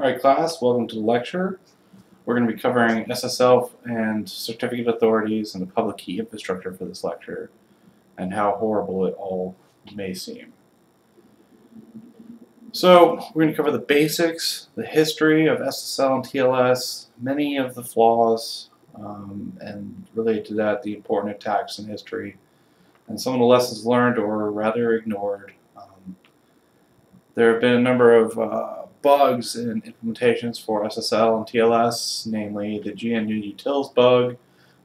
Alright class, welcome to the lecture. We're going to be covering SSL and certificate authorities and the public key infrastructure for this lecture and how horrible it all may seem. So we're going to cover the basics, the history of SSL and TLS, many of the flaws, and related to that the important attacks in history, and some of the lessons learned or rather ignored. There have been a number of bugs in implementations for SSL and TLS, namely the GNU utils bug,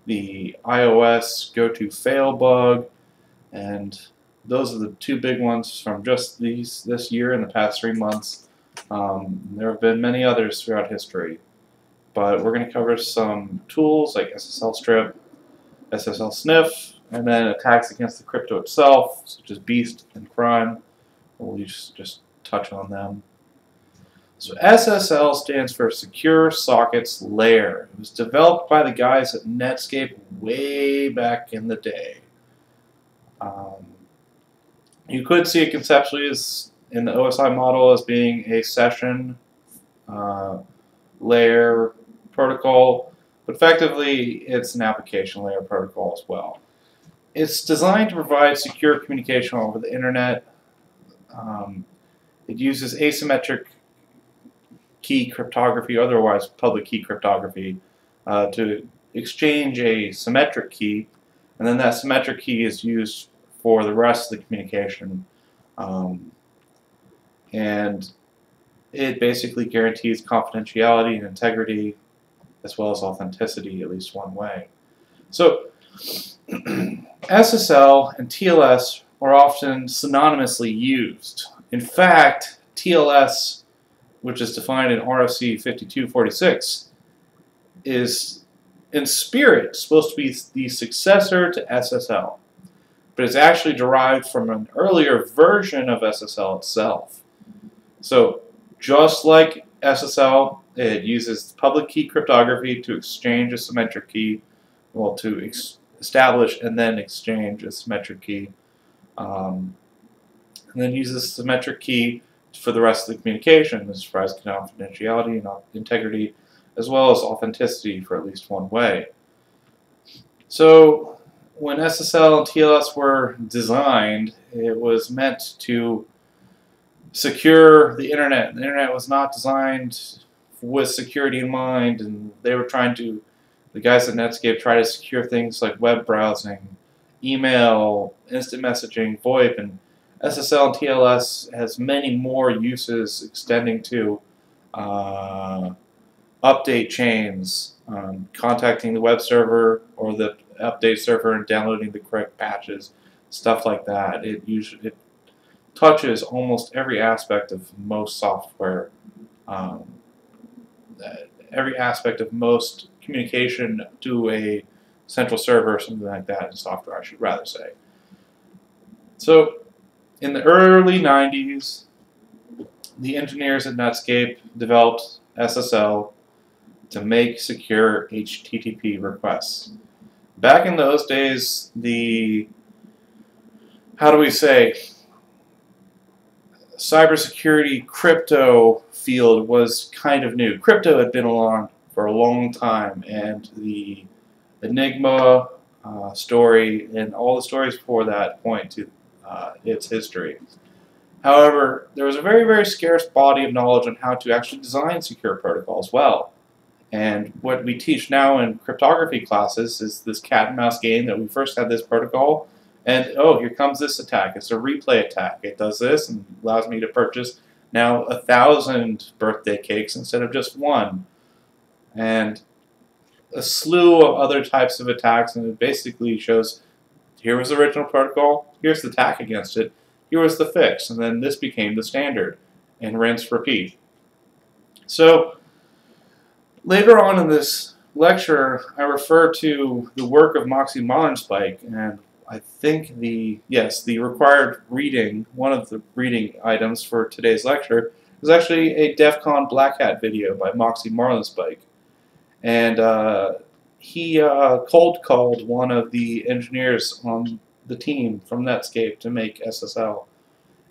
the iOS go-to-fail bug, and those are the two big ones from just this year in the past 3 months. There have been many others throughout history, but we're going to cover some tools like SSL strip, SSL sniff, and then attacks against the crypto itself, such as Beast and Crime. We'll just touch on them. So SSL stands for Secure Sockets Layer. It was developed by the guys at Netscape way back in the day. You could see it conceptually as in the OSI model as being a session layer protocol, but effectively it's an application layer protocol as well. It's designed to provide secure communication over the internet. It uses asymmetric key cryptography, otherwise public key cryptography, to exchange a symmetric key, and then that symmetric key is used for the rest of the communication. And it basically guarantees confidentiality and integrity, as well as authenticity, at least one way. So SSL and TLS are often synonymously used. In fact, TLS, which is defined in RFC 5246, is in spirit supposed to be the successor to SSL, but it's actually derived from an earlier version of SSL itself. So just like SSL, it uses public key cryptography to exchange a symmetric key, well, to establish and then exchange a symmetric key, and then uses symmetric key for the rest of the communication. This provides confidentiality and integrity, as well as authenticity for at least one way. So when SSL and TLS were designed, it was meant to secure the internet. The internet was not designed with security in mind, and they were trying to, the guys at Netscape try to secure things like web browsing, email, instant messaging, VoIP, and SSL and TLS has many more uses extending to update chains, contacting the web server or the update server and downloading the correct patches, stuff like that. It touches almost every aspect of most software, every aspect of most communication to a central server or something like that in software, I should rather say. So in the early 90s, the engineers at Netscape developed SSL to make secure HTTP requests. Back in those days, the, how do we say, cybersecurity crypto field was kind of new. Crypto had been around for a long time, and the Enigma story and all the stories before that point to its history. However, there was a very, very scarce body of knowledge on how to actually design secure protocols well. And what we teach now in cryptography classes is this cat and mouse game that we first had this protocol, and oh, here comes this attack. It's a replay attack. It does this and allows me to purchase now 1,000 birthday cakes instead of just one. And a slew of other types of attacks, and it basically shows here was the original protocol, here's the attack against it, here was the fix, and then this became the standard, and rinse, repeat. So later on in this lecture, I refer to the work of Moxie Marlinspike, and I think the required reading, one of the reading items for today's lecture, is actually a DEF CON Black Hat video by Moxie Marlinspike. And he cold called one of the engineers on the team from Netscape to make SSL.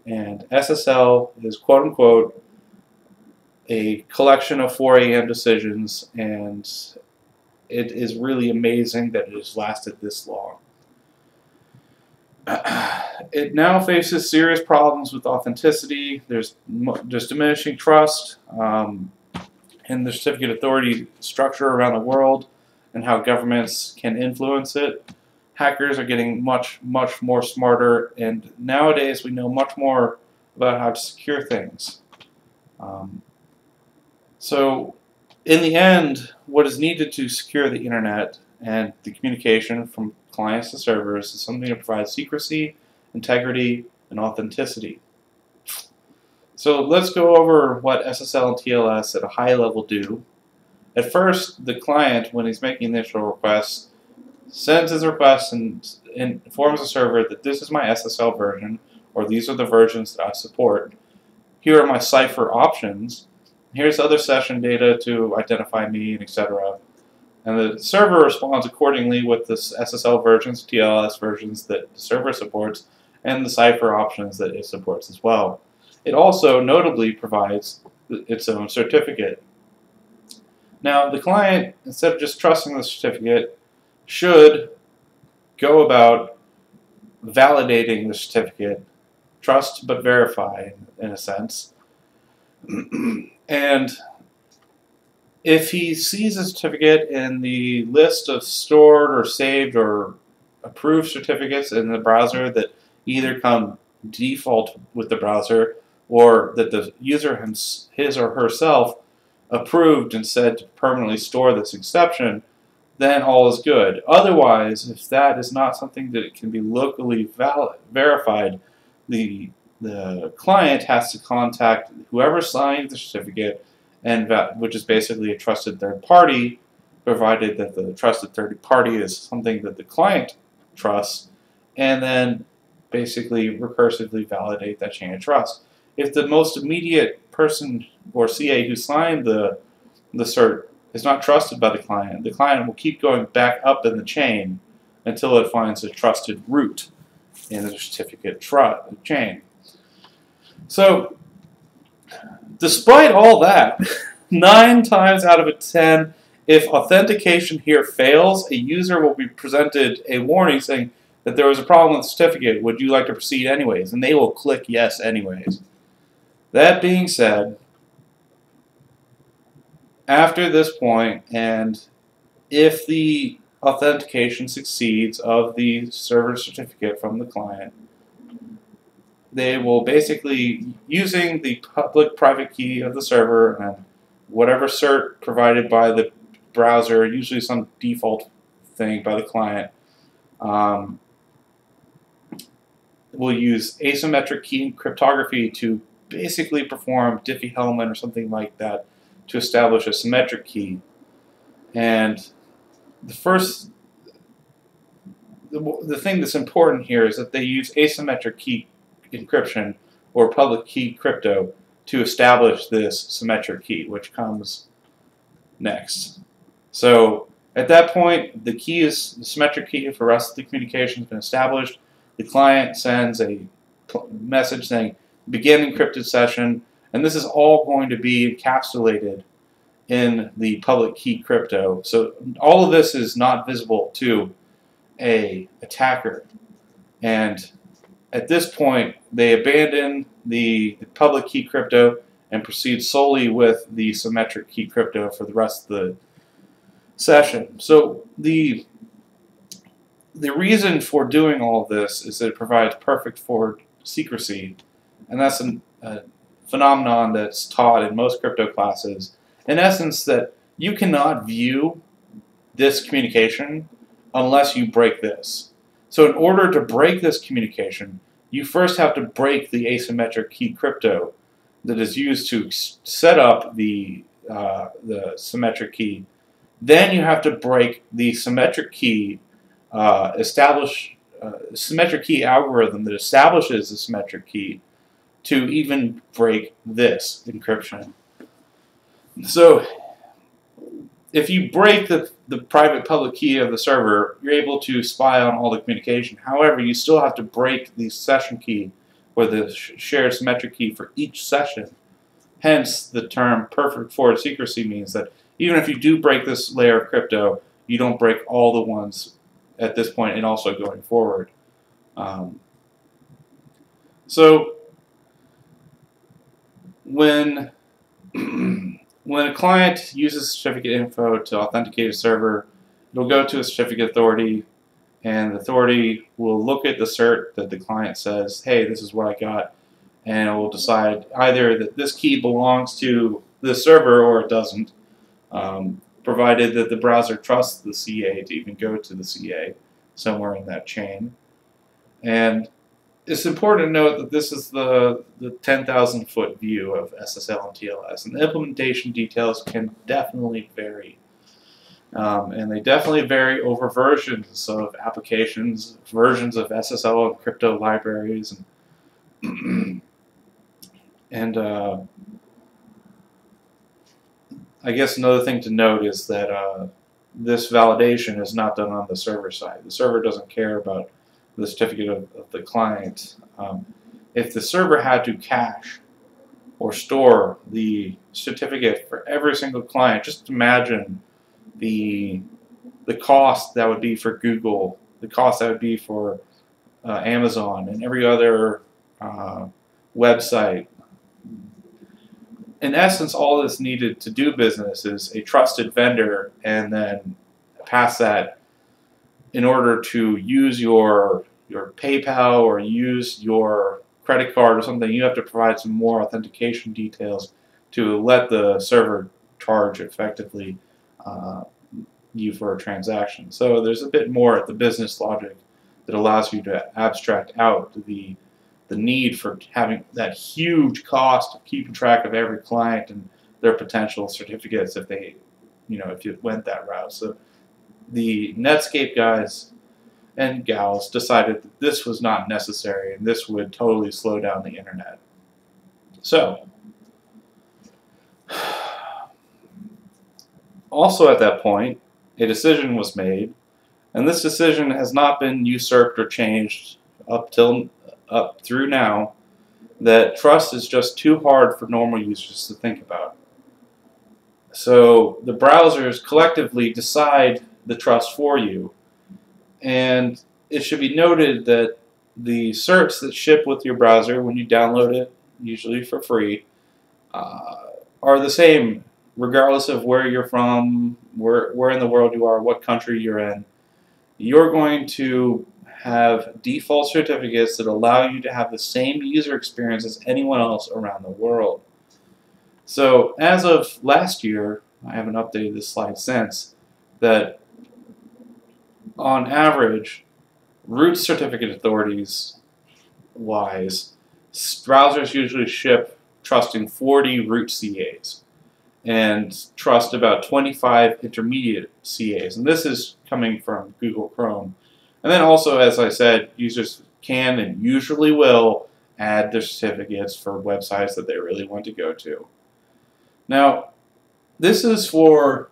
And SSL is quote-unquote a collection of 4 a.m. decisions, and it is really amazing that it has lasted this long. It now faces serious problems with authenticity. There's diminishing trust in the certificate authority structure around the world and how governments can influence it. Hackers are getting much more smarter, and nowadays we know much more about how to secure things. So in the end, what is needed to secure the internet and the communication from clients to servers is something that provides secrecy, integrity, and authenticity. So let's go over what SSL and TLS at a high level do. At first, the client, when he's making initial requests, sends his request and informs the server that this is my SSL version, or these are the versions that I support. Here are my cipher options. Here's other session data to identify me, and etc. And the server responds accordingly with the SSL versions, TLS versions that the server supports, and the cipher options that it supports as well. It also notably provides its own certificate. Now, the client, instead of just trusting the certificate, should go about validating the certificate, trust but verify in a sense. And if he sees a certificate in the list of stored or saved or approved certificates in the browser that either come default with the browser or that the user his or herself approved and said to permanently store this exception, then all is good. Otherwise, if that is not something that can be locally verified, the client has to contact whoever signed the certificate, and which is basically a trusted third party, provided that the trusted third party is something that the client trusts, and then basically recursively validate that chain of trust. If the most immediate person or CA who signed the cert is not trusted by the client will keep going back up in the chain until it finds a trusted root in the certificate chain. So, despite all that, 9 times out of 10, if authentication here fails, a user will be presented a warning saying that there was a problem with the certificate. Would you like to proceed anyways? And they will click yes anyways. That being said, after this point, and if the authentication succeeds of the server certificate from the client, they will basically, using the public-private key of the server and whatever cert provided by the browser, usually some default thing by the client, will use asymmetric key cryptography to basically perform Diffie-Hellman or something like that to establish a symmetric key. And the thing that's important here is that they use asymmetric key encryption or public key crypto to establish this symmetric key, which comes next. So at that point, the symmetric key for the rest of the communication has been established. The client sends a message saying, begin encrypted session, and this is all going to be encapsulated in the public key crypto. So all of this is not visible to an attacker. And at this point, they abandon the public key crypto and proceed solely with the symmetric key crypto for the rest of the session. So the reason for doing all of this is that it provides perfect forward secrecy, and that's a phenomenon that's taught in most crypto classes. In essence, that you cannot view this communication unless you break this. So in order to break this communication, you first have to break the asymmetric key crypto that is used to set up the symmetric key. Then you have to break the symmetric key symmetric key algorithm that establishes the symmetric key to even break this encryption. So if you break the private public key of the server, you're able to spy on all the communication. However, you still have to break the session key or the shared symmetric key for each session. Hence, the term perfect forward secrecy means that even if you do break this layer of crypto, you don't break all the ones at this point and also going forward. So when when a client uses certificate info to authenticate a server, it'll go to a certificate authority, and the authority will look at the cert that the client says, hey, this is what I got, and it will decide either that this key belongs to the server or it doesn't, provided that the browser trusts the CA to even go to the CA somewhere in that chain. And it's important to note that this is the 10,000 foot view of SSL and TLS, and the implementation details can definitely vary. And they definitely vary over versions of applications, versions of SSL and crypto libraries, and I guess another thing to note is that this validation is not done on the server side. The server doesn't care about the certificate of the client. If the server had to cache or store the certificate for every single client, just imagine the cost that would be for Google, the cost that would be for Amazon and every other website. In essence, all that's needed to do business is a trusted vendor, and then past that, in order to use your PayPal or use your credit card or something, you have to provide some more authentication details to let the server charge effectively you for a transaction. So there's a bit more at the business logic that allows you to abstract out the need for having that huge cost of keeping track of every client and their potential certificates if they, if you went that route. So the Netscape guys and gals decided that this was not necessary and this would totally slow down the internet. So, also at that point, a decision was made, and this decision has not been usurped or changed up through now, that trust is just too hard for normal users to think about. So the browsers collectively decide the trust for you, and it should be noted that the certs that ship with your browser when you download it, usually for free, are the same regardless of where you're from, where in the world you are, what country you're in. You're going to have default certificates that allow you to have the same user experience as anyone else around the world. So as of last year, I haven't updated this slide since, that on average, root certificate authorities wise, browsers usually ship trusting 40 root CAs and trust about 25 intermediate CAs. And this is coming from Google Chrome. And then also, as I said, users can and usually will add their certificates for websites that they really want to go to. Now, this is for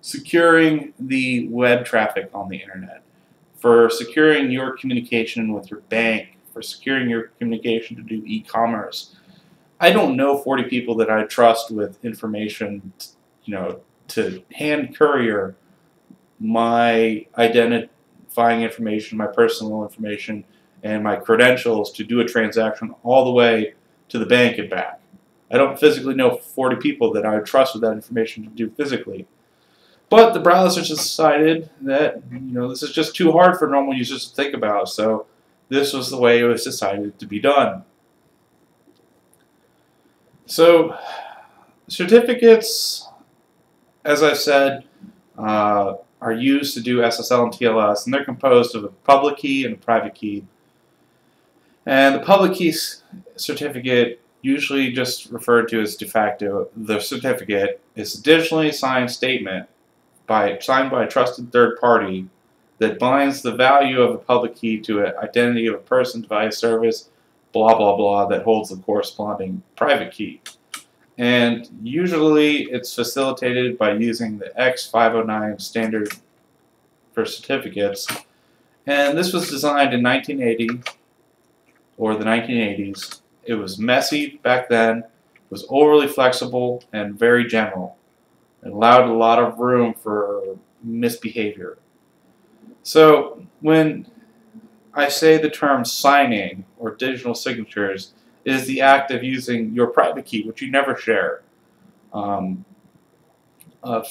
securing the web traffic on the internet, for securing your communication with your bank, for securing your communication to do e-commerce. I don't know 40 people that I trust with information, to hand courier my identifying information, my personal information, and my credentials to do a transaction all the way to the bank and back. I don't physically know 40 people that I would trust with that information to do physically. But the browsers decided that, this is just too hard for normal users to think about, so this was the way it was decided to be done. So, certificates, as I said, are used to do SSL and TLS, and they're composed of a public key and a private key. And the public key certificate, usually just referred to as de facto, the certificate is a digitally signed statement signed by a trusted third party that binds the value of a public key to an identity of a person, device, service, blah, blah, blah, that holds the corresponding private key. And usually it's facilitated by using the X509 standard for certificates. And this was designed in 1980, or the 1980s. It was messy back then. was overly flexible and very general. It allowed a lot of room for misbehavior. So when I say the term signing or digital signatures, it is the act of using your private key, which you never share, um,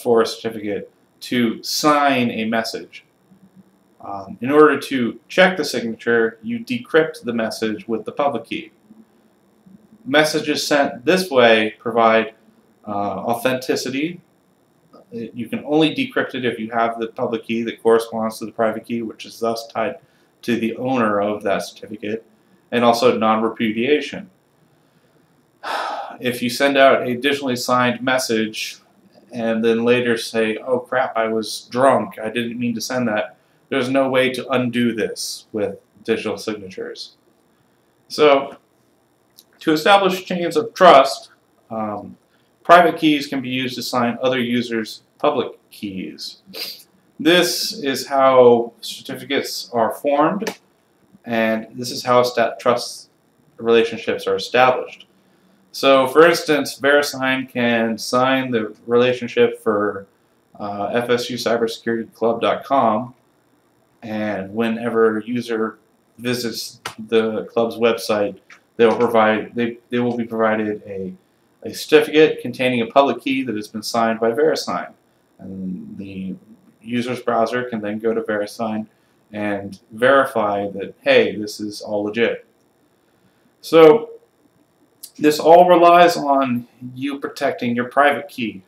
for a certificate, to sign a message. In order to check the signature, you decrypt the message with the public key. Messages sent this way provide authenticity. You can only decrypt it if you have the public key that corresponds to the private key, which is thus tied to the owner of that certificate, and also non-repudiation. If you send out a digitally signed message and then later say, oh crap, I was drunk, I didn't mean to send that, there's no way to undo this with digital signatures. So, to establish chains of trust, private keys can be used to sign other users' public keys. This is how certificates are formed, and this is how trust relationships are established. So, for instance, VeriSign can sign the relationship for FSUCybersecurityClub.com, and whenever a user visits the club's website, they will be provided a certificate containing a public key that has been signed by VeriSign, and the user's browser can then go to VeriSign and verify that, hey, this is all legit. So this all relies on you protecting your private key.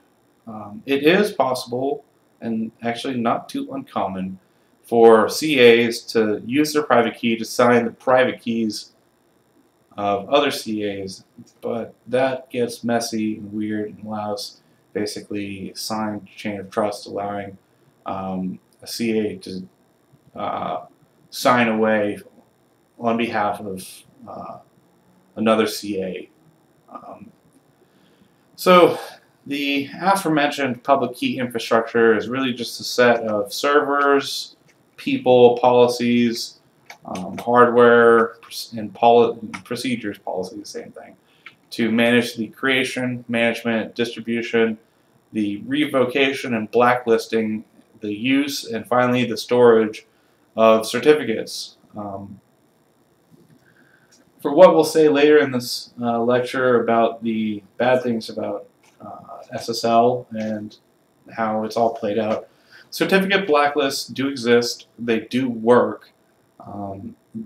It is possible, and actually not too uncommon, for CAs to use their private key to sign the private keys of other CAs, but that gets messy and weird and allows basically signed chain of trust, allowing a CA to sign away on behalf of another CA. So the aforementioned public key infrastructure is really just a set of servers, people, policies, hardware, and procedures, policy, the same thing, to manage the creation, management, distribution, the revocation and blacklisting, the use, and finally the storage of certificates. For what we'll say later in this lecture about the bad things about SSL and how it's all played out, certificate blacklists do exist. They do work.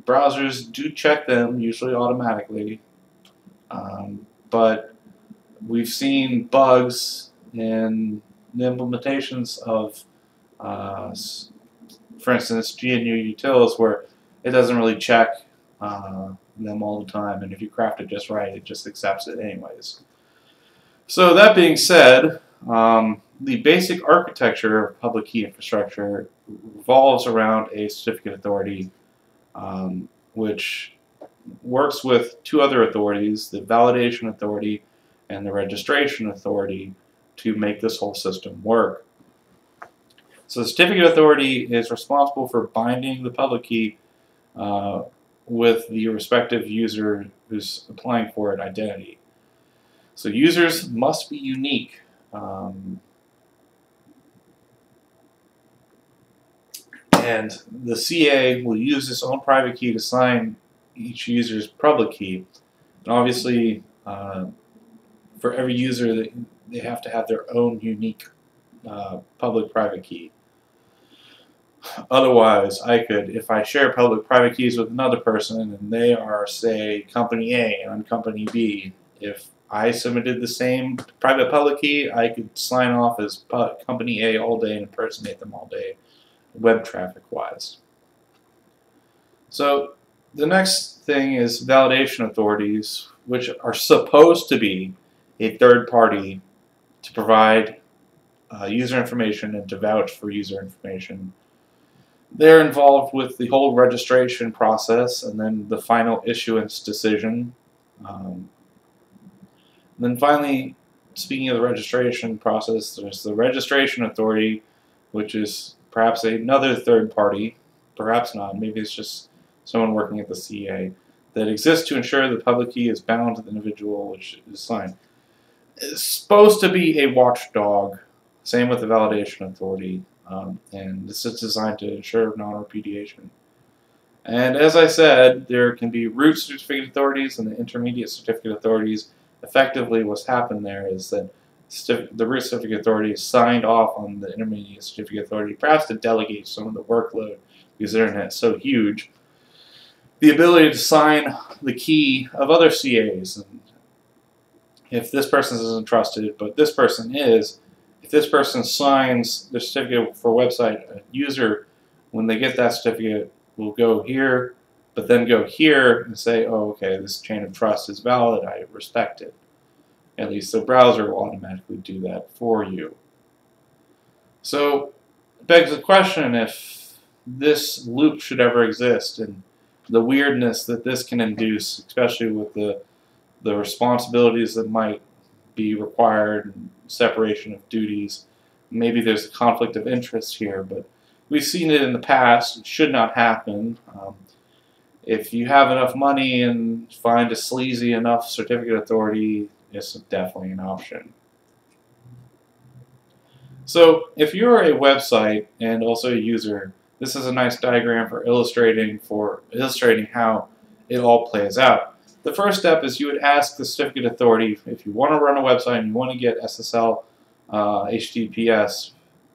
Browsers do check them, usually automatically, but we've seen bugs in the implementations of, for instance, GNU utils, where it doesn't really check them all the time, and if you craft it just right, it just accepts it anyways. So that being said, the basic architecture of public key infrastructure revolves around a certificate authority, which works with two other authorities, the validation authority and the registration authority, to make this whole system work. So the certificate authority is responsible for binding the public key with the respective user who's applying for it identity. So users must be unique. And the CA will use its own private key to sign each user's public key. And obviously, for every user, they have to have their own unique public-private key. Otherwise, if I share public-private keys with another person, and they are, say, company A and I'm company B, if I submitted the same private public key, I could sign off as company A all day and impersonate them all day, web traffic-wise. So the next thing is validation authorities, which are supposed to be a third party to provide user information and to vouch for user information. They're involved with the whole registration process and then the final issuance decision. Then finally, speaking of the registration process, there's the registration authority, which is perhaps another third party, perhaps not, maybe it's just someone working at the CA, that exists to ensure the public key is bound to the individual which is signed. It's supposed to be a watchdog. Same with the validation authority. And this is designed to ensure non-repudiation. And as I said, there can be root certificate authorities and the intermediate certificate authorities. Effectively, what's happened there is that the root certificate authority signed off on the intermediate certificate authority, perhaps to delegate some of the workload because the internet is so huge. The ability to sign the key of other CAs. And if this person isn't trusted, but this person is, if this person signs the certificate for a website, a user, when they get that certificate, will go here, but then go here and say, oh, okay, this chain of trust is valid, I respect it. At least the browser will automatically do that for you. So it begs the question if this loop should ever exist, and the weirdness that this can induce, especially with the responsibilities that might be required, and separation of duties. Maybe there's a conflict of interest here, but we've seen it in the past. It should not happen. If you have enough money and find a sleazy enough certificate authority, it's definitely an option. So if you're a website and also a user, this is a nice diagram for illustrating how it all plays out. The first step is you would ask the certificate authority if you want to run a website and you want to get SSL HTTPS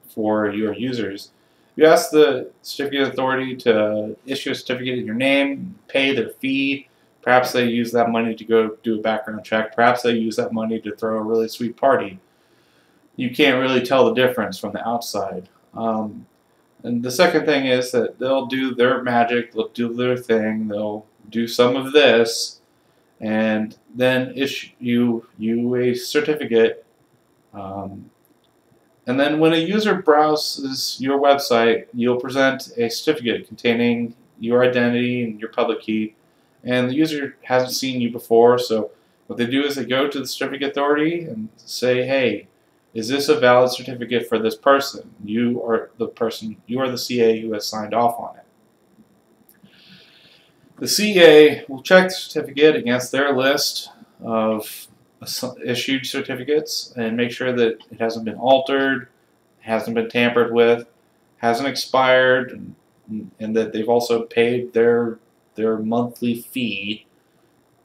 for your users. You ask the certificate authority to issue a certificate in your name, pay their fee. Perhaps they use that money to go do a background check. Perhaps they use that money to throw a really sweet party. You can't really tell the difference from the outside. And the second thing is that they'll do their magic, they'll do their thing, they'll do some of this, and then issue you a certificate. And then when a user browses your website, you'll present a certificate containing your identity and your public key. And the user hasn't seen you before, so what they do is they go to the certificate authority and say, hey, is this a valid certificate for this person? You are the CA who has signed off on it. The CA will check the certificate against their list of issued certificates and make sure that it hasn't been altered, hasn't been tampered with, hasn't expired, and that they've also paid their monthly fee,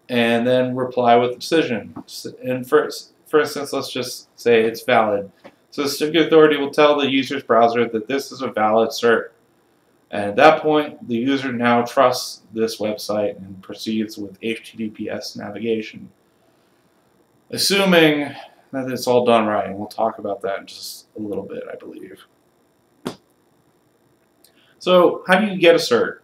and then reply with a decision. And for instance, let's just say it's valid. So the certificate authority will tell the user's browser that this is a valid cert. And at that point, the user now trusts this website and proceeds with HTTPS navigation. Assuming that it's all done right, and we'll talk about that in just a little bit, I believe. So, how do you get a cert?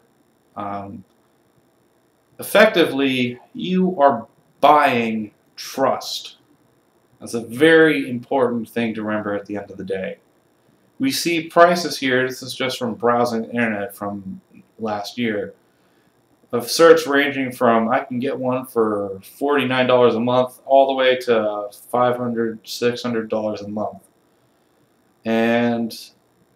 Effectively, you are buying trust. That's a very important thing to remember at the end of the day. We see prices here, this is just from browsing the internet from last year, of certs ranging from, I can get one for $49 a month all the way to $500, $600 a month. And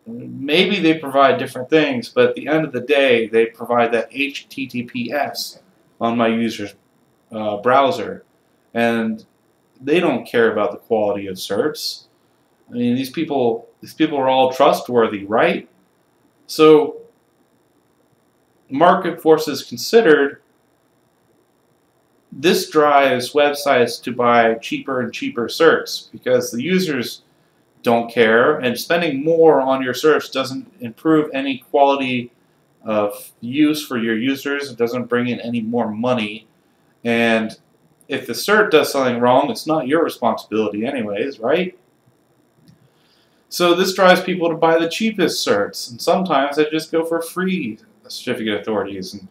maybe they provide different things, but at the end of the day, they provide that HTTPS on my user's browser. And they don't care about the quality of certs. I mean, these people are all trustworthy, right? So, market forces considered, this drives websites to buy cheaper and cheaper certs because the users don't care, and spending more on your certs doesn't improve any quality of use for your users. It doesn't bring in any more money, and if the cert does something wrong, it's not your responsibility anyways, right? So this drives people to buy the cheapest certs, and sometimes they just go for free certificate authorities. And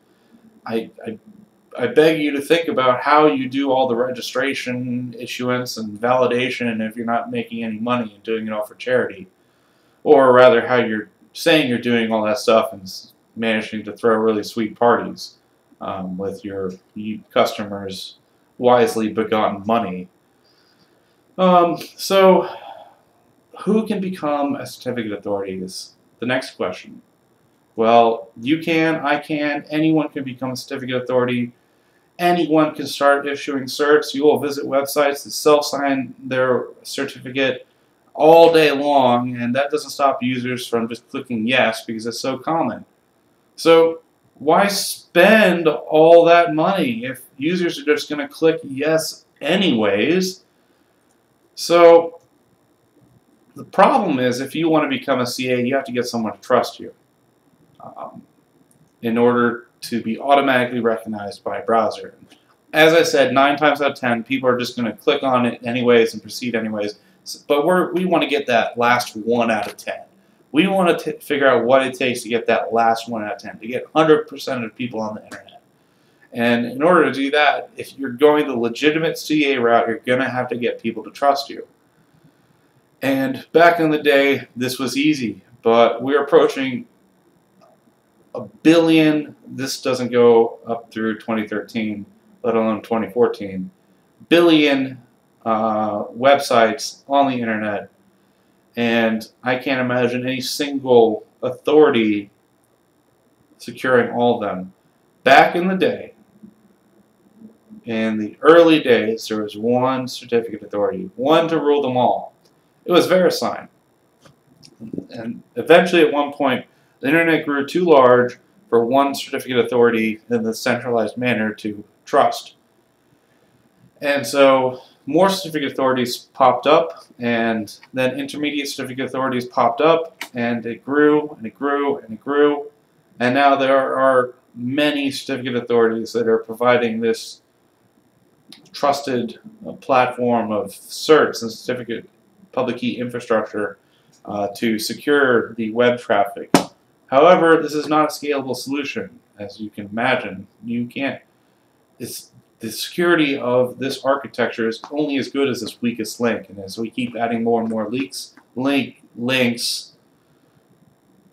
I beg you to think about how you do all the registration, issuance, and validation if you're not making any money and doing it all for charity. Or rather, how you're saying you're doing all that stuff and managing to throw really sweet parties with your customers' wisely begotten money. So, who can become a certificate authority is the next question. Well, you can, I can, anyone can become a certificate authority. anyone can start issuing certs. You will visit websites that self-sign their certificate all day long, and that doesn't stop users from just clicking yes because it's so common. So why spend all that money if users are just going to click yes anyways? So the problem is, if you want to become a CA, you have to get someone to trust you in order to be automatically recognized by a browser. As I said, 9 times out of 10, people are just going to click on it anyways and proceed anyways. But we want to get that last 1 out of 10. We want to figure out what it takes to get that last 1 out of 10, to get 100% of people on the internet. And in order to do that, if you're going the legitimate CA route, you're going to have to get people to trust you. And back in the day, this was easy, but we're approaching 1 billion. This doesn't go up through 2013, let alone 2014. Billion websites on the internet, and I can't imagine any single authority securing all of them. Back in the day, in the early days, there was one certificate authority, one to rule them all. It was VeriSign. And eventually, at one point, the internet grew too large for one certificate authority in the centralized manner to trust. And so more certificate authorities popped up, and then intermediate certificate authorities popped up, and it grew, and it grew, and it grew. And now there are many certificate authorities that are providing this trusted platform of certs and certificate public key infrastructure to secure the web traffic. However, this is not a scalable solution. As you can imagine, you can't. The security of this architecture is only as good as its weakest link, and as we keep adding more and more links,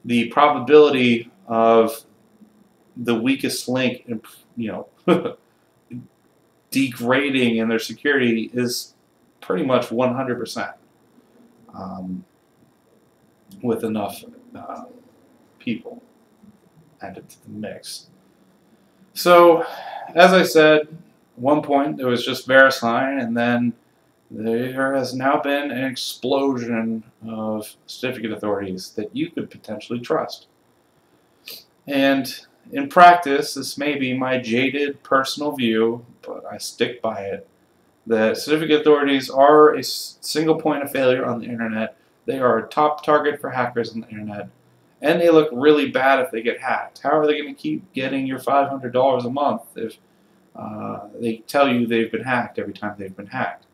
the probability of the weakest link, degrading in their security is pretty much 100%. With enough people added to the mix. So, as I said, at one point there was just VeriSign, and then there has now been an explosion of certificate authorities that you could potentially trust. And in practice, this may be my jaded personal view, but I stick by it, that certificate authorities are a single point of failure on the internet. They are a top target for hackers on the internet, and they look really bad if they get hacked. How are they going to keep getting your $500 a month if they tell you they've been hacked every time they've been hacked?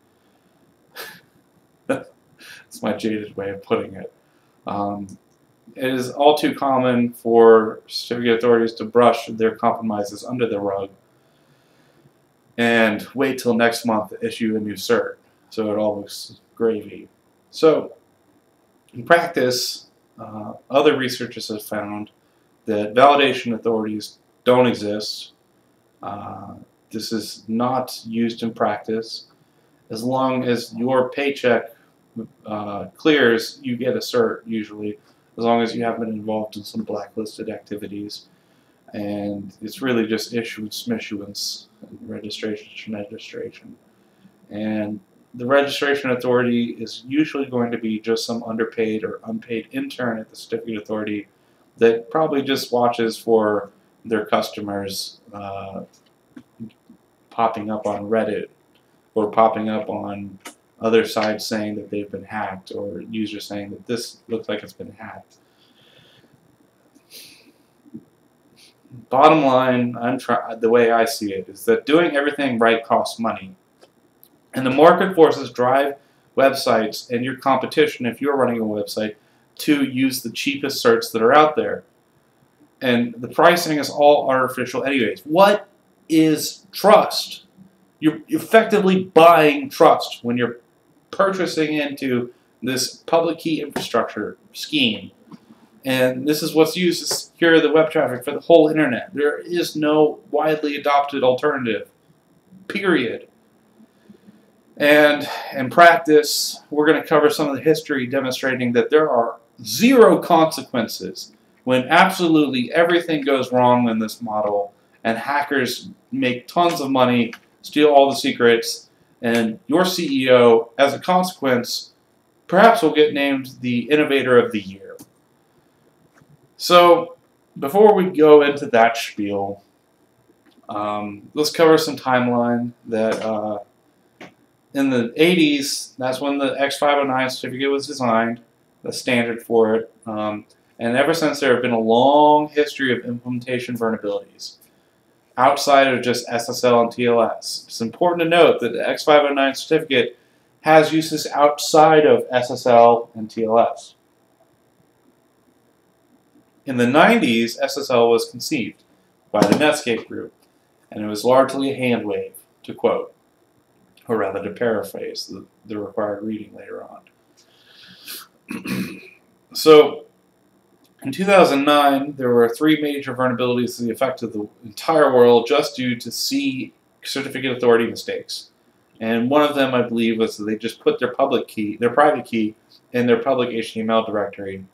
That's my jaded way of putting it. It is all too common for certificate authorities to brush their compromises under the rug and wait till next month to issue a new cert, so it all looks gravy. So, in practice, other researchers have found that validation authorities don't exist. This is not used in practice. As long as your paycheck clears, you get a cert usually, as long as you haven't been involved in some blacklisted activities. And it's really just issuance, missuance, and registration. And the registration authority is usually going to be just some underpaid or unpaid intern at the certificate authority that probably just watches for their customers popping up on Reddit or popping up on other sites saying that they've been hacked, or users saying that this looks like it's been hacked. Bottom line, the way I see it, is that doing everything right costs money. And the market forces drive websites and your competition, if you're running a website, to use the cheapest certs that are out there. And the pricing is all artificial anyways. What is trust? You're effectively buying trust when you're purchasing into this public key infrastructure scheme. And this is what's used to secure the web traffic for the whole internet. There is no widely adopted alternative, period. And in practice, we're going to cover some of the history demonstrating that there are zero consequences when absolutely everything goes wrong in this model, and hackers make tons of money, steal all the secrets, and your CEO, as a consequence, perhaps will get named the Innovator of the Year. So, before we go into that spiel, let's cover some timeline that in the 80s, that's when the X509 certificate was designed, the standard for it. And ever since, there have been a long history of implementation vulnerabilities outside of just SSL and TLS. It's important to note that the X509 certificate has uses outside of SSL and TLS. In the 90s, SSL was conceived by the Netscape group, and it was largely a hand wave, to quote, or rather to paraphrase the required reading later on. So, in 2009, there were 3 major vulnerabilities that affected the entire world just due to C certificate authority mistakes. And one of them, I believe, was that they just put their private key in their public HTML directory,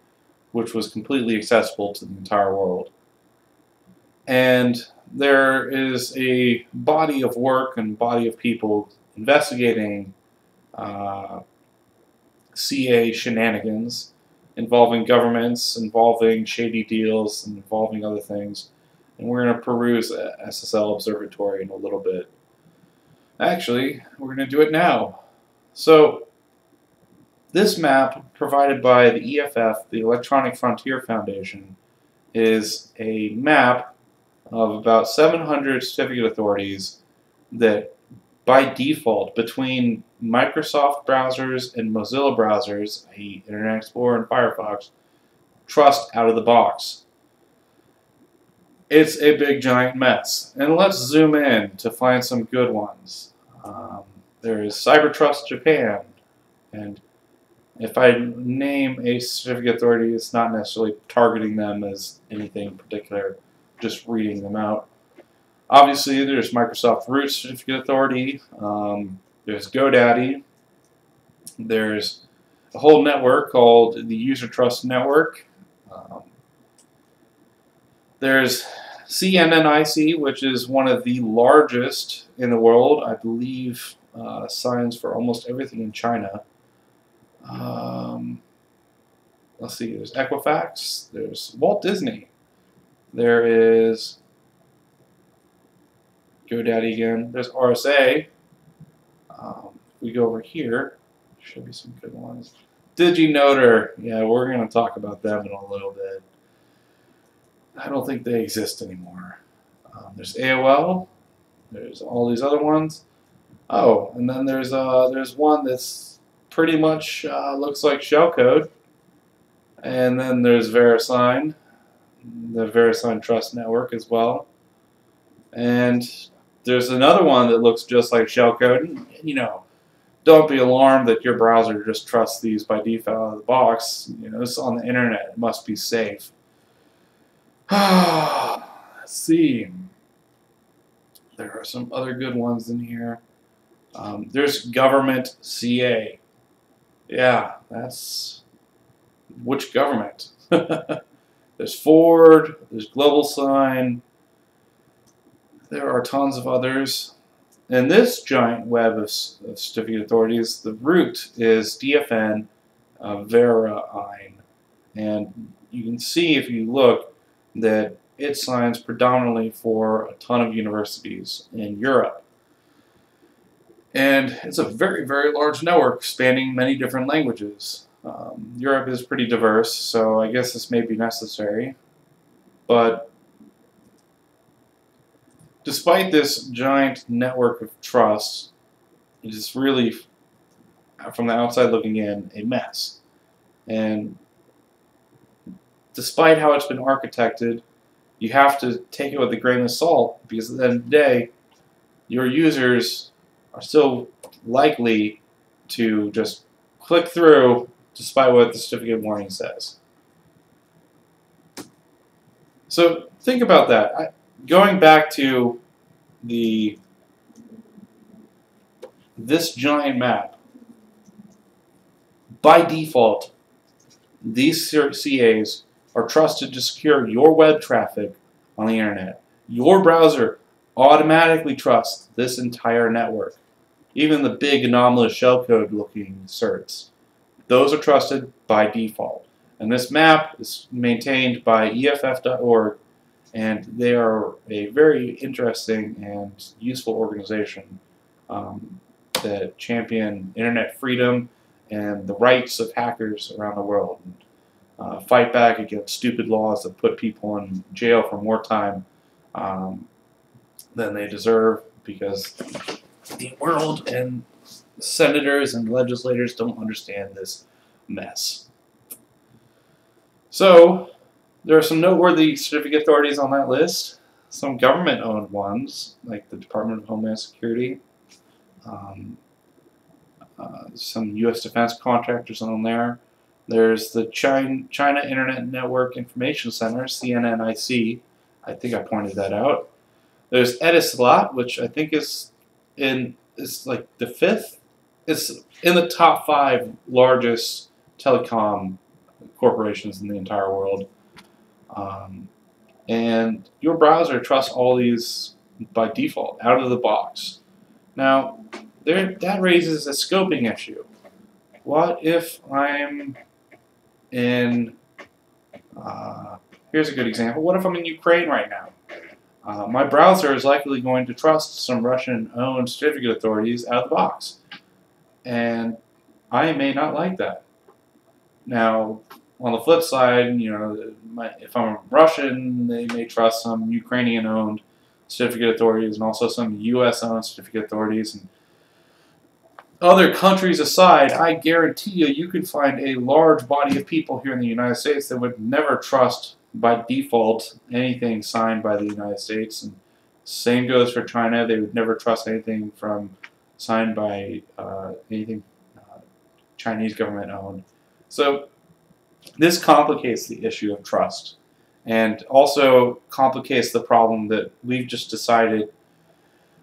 which was completely accessible to the entire world. And there is a body of work and body of people investigating CA shenanigans involving governments, involving shady deals, and involving other things. And we're going to peruse SSL Observatory in a little bit. Actually, we're going to do it now. So, this map provided by the EFF, the Electronic Frontier Foundation, is a map of about 700 certificate authorities that, by default, between Microsoft browsers and Mozilla browsers, i.e. Internet Explorer and Firefox, trust out of the box. It's a big giant mess. And let's zoom in to find some good ones. There is CyberTrust Japan, and if I name a certificate authority, it's not necessarily targeting them as anything particular, just reading them out. Obviously, there's Microsoft Root Certificate Authority, there's GoDaddy, there's a whole network called the User Trust Network, there's CNNIC, which is one of the largest in the world, I believe signs for almost everything in China. Let's see, there's Equifax, there's Walt Disney, there is GoDaddy again, there's RSA. We go over here, should be some good ones. DigiNotar, yeah, we're going to talk about them in a little bit. I don't think they exist anymore. There's AOL, there's all these other ones. Oh, and then there's one that's pretty much looks like shellcode. And then there's VeriSign, the VeriSign Trust Network as well. And there's another one that looks just like shellcode. You know, don't be alarmed that your browser just trusts these by default out of the box. You know, it's on the internet. It must be safe. Let's see. There are some other good ones in here. There's Government CA. Yeah, that's... Which government? There's Ford, there's GlobalSign, there are tons of others. And this giant web of certificate authorities, the root is DFN Verein. And you can see if you look that it signs predominantly for a ton of universities in Europe. And it's a very, very large network spanning many different languages. Europe is pretty diverse, so I guess this may be necessary. But despite this giant network of trust, it is really, from the outside looking in, a mess. And despite how it's been architected, you have to take it with a grain of salt, because at the end of the day, your users are still likely to just click through despite what the certificate warning says. So think about that. Going back to this giant map, by default, these CAs are trusted to secure your web traffic on the internet. Your browser automatically trusts this entire network. Even the big anomalous shellcode looking certs. Those are trusted by default. And this map is maintained by EFF.org, and they are a very interesting and useful organization that champion internet freedom and the rights of hackers around the world. Fight back against stupid laws that put people in jail for more time than they deserve, because the world and senators and legislators don't understand this mess. So, there are some noteworthy certificate authorities on that list. Some government-owned ones, like the Department of Homeland Security. Some U.S. defense contractors on there. There's the China Internet Network Information Center, CNNIC. I think I pointed that out. There's Etisalat, which I think is like the fifth. It's in the top 5 largest telecom corporations in the entire world. And your browser trusts all these by default, out of the box. Now, that raises a scoping issue. What if I'm in, here's a good example, what if I'm in Ukraine right now? My browser is likely going to trust some Russian-owned certificate authorities out of the box. And I may not like that. Now, on the flip side, if I'm Russian, they may trust some Ukrainian-owned certificate authorities and also some U.S.-owned certificate authorities. And other countries aside, I guarantee you could find a large body of people here in the United States that would never trust, by default, anything signed by the United States. And same goes for China. They would never trust anything signed by anything Chinese government-owned. So this complicates the issue of trust, and also complicates the problem that we've just decided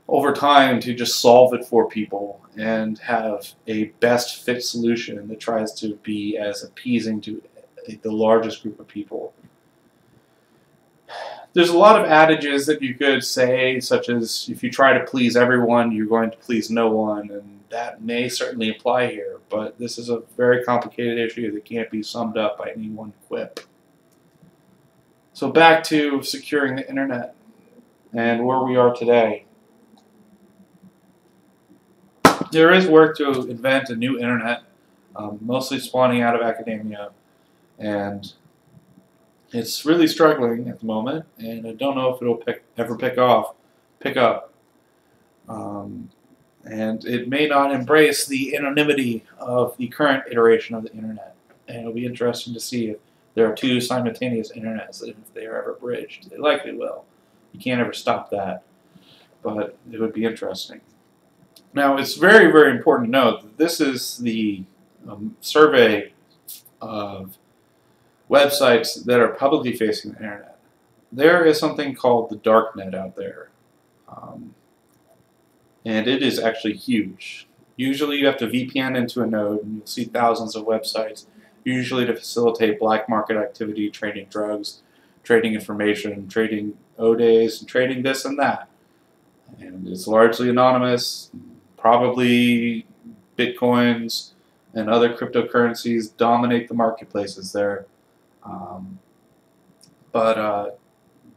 over time to just solve it for people and have a best fit solution that tries to be as appeasing to the largest group of people. There's a lot of adages that you could say, such as if you try to please everyone, you're going to please no one, and that may certainly apply here, but this is a very complicated issue that can't be summed up by any one quip. So back to securing the internet and where we are today. There is work to invent a new internet, mostly spawning out of academia, and it's really struggling at the moment, and I don't know if it'll ever pick up. And it may not embrace the anonymity of the current iteration of the internet. And it'll be interesting to see if there are 2 simultaneous internets, if they are ever bridged. They likely will. You can't ever stop that, but it would be interesting. Now, it's very, very important to note that this is the survey of websites that are publicly facing the internet. There is something called the darknet out there, and it is actually huge. Usually you have to VPN into a node, and you'll see thousands of websites, usually to facilitate black market activity, trading drugs, trading information, trading O-days, and trading this and that. And it's largely anonymous. Probably Bitcoins and other cryptocurrencies dominate the marketplaces there. But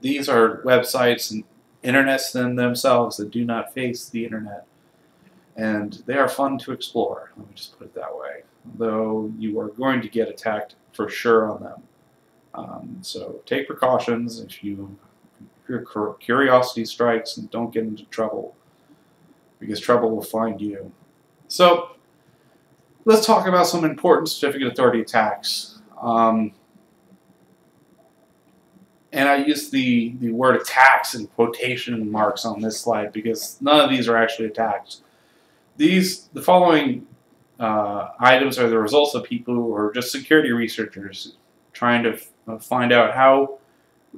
these are websites and internets themselves that do not face the internet. And they are fun to explore, let me just put it that way. Though you are going to get attacked for sure on them. So take precautions if your curiosity strikes, and don't get into trouble, because trouble will find you. So let's talk about some important certificate authority attacks. And I use the word attacks in quotation marks on this slide because none of these are actually attacks. The following items are the results of people who are just security researchers trying to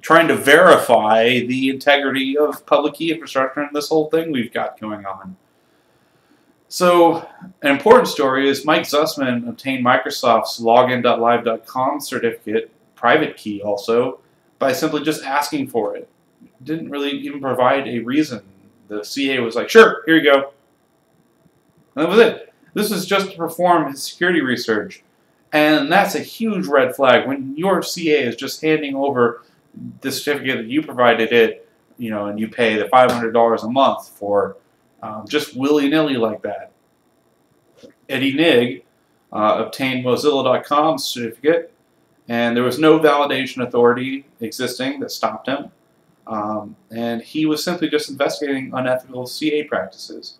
trying to verify the integrity of public key infrastructure and this whole thing we've got going on. So, an important story is Mike Zussman obtained Microsoft's login.live.com certificate, private key also, by simply just asking for it. didn't really even provide a reason. The CA was like, sure, here you go. And that was it. This was just to perform his security research. And that's a huge red flag when your CA is just handing over the certificate that you provided it, and you pay the $500 a month for just willy-nilly like that. Eddie Nigg obtained Mozilla.com's certificate, and there was no validation authority existing that stopped him. And he was simply just investigating unethical CA practices.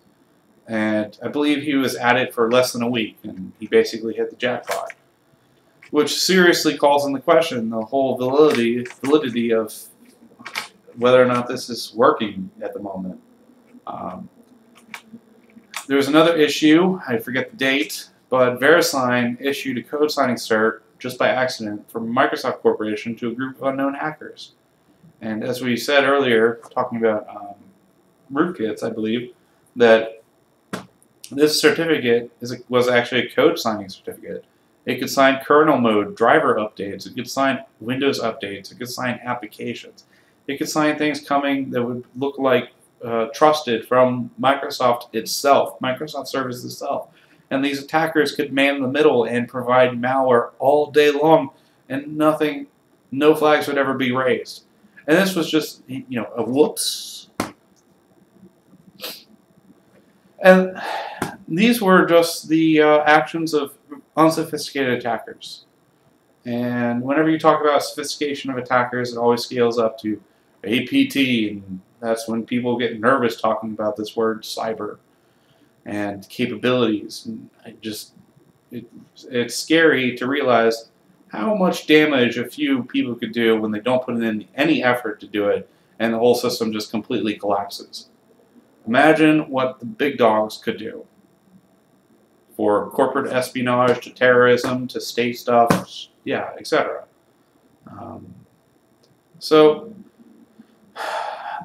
And I believe he was at it for less than a week, and he basically hit the jackpot, which seriously calls into question the whole validity of whether or not this is working at the moment. There's another issue, I forget the date, but VeriSign issued a code signing cert just by accident from Microsoft Corporation to a group of unknown hackers. And as we said earlier, talking about rootkits, I believe, that this certificate was actually a code signing certificate. It could sign kernel mode, driver updates, it could sign Windows updates, it could sign applications. It could sign things coming that would look like trusted from Microsoft itself, Microsoft Service itself. And these attackers could man the middle and provide malware all day long, and no flags would ever be raised. And this was just, a whoops. And these were just the actions of unsophisticated attackers. And whenever you talk about sophistication of attackers, it always scales up to APT, and that's when people get nervous talking about this word cyber and capabilities. And it's scary to realize how much damage a few people could do when they don't put in any effort to do it, and the whole system just completely collapses. Imagine what the big dogs could do. For corporate espionage, to terrorism, to state stuff, yeah, etc. So,